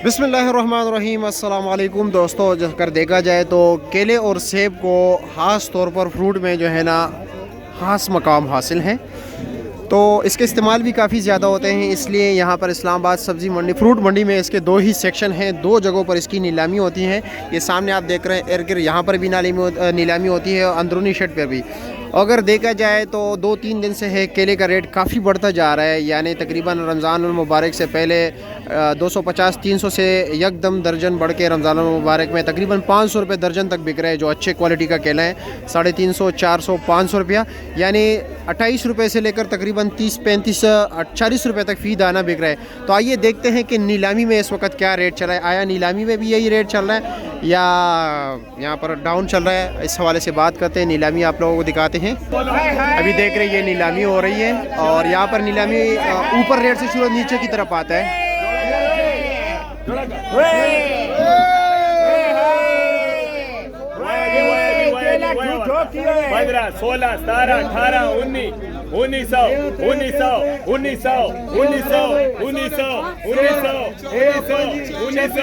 बिस्मिल्लाहिर्रहमानिर्रहीम अस्सलाम वालेकुम दोस्तों। अगर देखा जाए तो केले और सेब को ख़ास तौर पर फ्रूट में जो है ना ख़ास मकाम हासिल है, तो इसके इस्तेमाल भी काफ़ी ज़्यादा होते हैं। इसलिए यहाँ पर इस्लामाबाद सब्ज़ी मंडी फ्रूट मंडी में इसके दो ही सेक्शन हैं, दो जगहों पर इसकी नीलामी होती है। ये सामने आप देख रहे हैं इर्द गिर्द यहाँ पर भी नीलामी होती है और अंदरूनी शेड पर भी। अगर देखा जाए तो 2-3 दिन से है केले का रेट काफ़ी बढ़ता जा रहा है, यानी तकरीबन रमज़ान मुबारक से पहले 250-300 से यकदम दर्जन बढ़ के रमज़ान मुबारक में तकरीबन 500 रुपये दर्जन तक बिक रहे हैं। जो अच्छे क्वालिटी का केला है 350, 400, 500 रुपया, यानी 28 रुपये से लेकर तकरीबन 30, 35, 40 रुपये तक फ़ी दाना बिक रहा है। तो आइए देखते हैं कि नीलामी में इस वक्त क्या रेट चल रहा है। आया नीलामी में भी यही रेट चल रहा है या यहाँ पर डाउन चल रहा है, इस हवाले से बात करते हैं। नीलामी आप लोगों को दिखाते हैं। अभी देख रहे हैं ये नीलामी हो रही है और यहाँ पर नीलामी ऊपर रेट से शुरू नीचे की तरफ आता है। 15, 16, 17, 18, 19, 1900, 1900, 1900, 1900, 1900, 1900,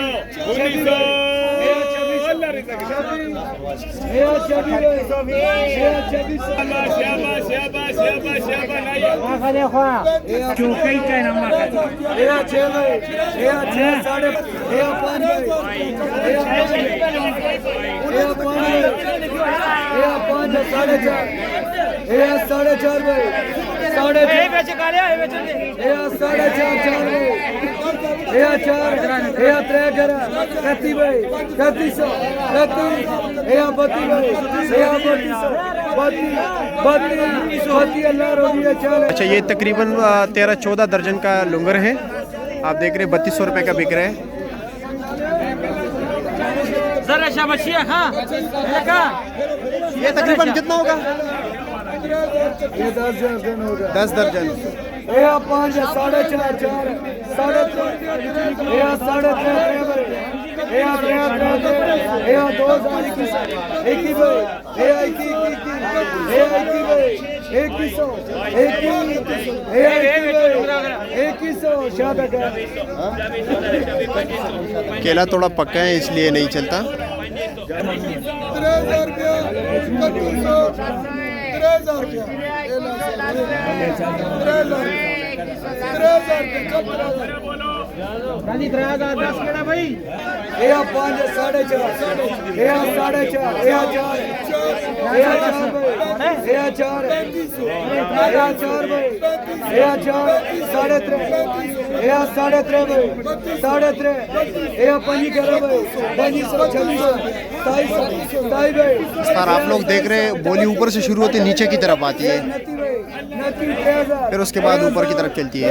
1900, अच्छा, ये तकरीबन 13-14 दर्जन का लुंगर है। आप देख रहे हैं 3200 रुपये का बिक रहा है। ये तकरीबन कितना होगा? 10 दर्जन। 5, 4.5, केला थोड़ा पक्का है इसलिए नहीं चलता। आप लोग देख रहे हैं बोली ऊपर से शुरू होती नीचे की तरफ आती है, फिर उसके बाद ऊपर की तरफ चलती है।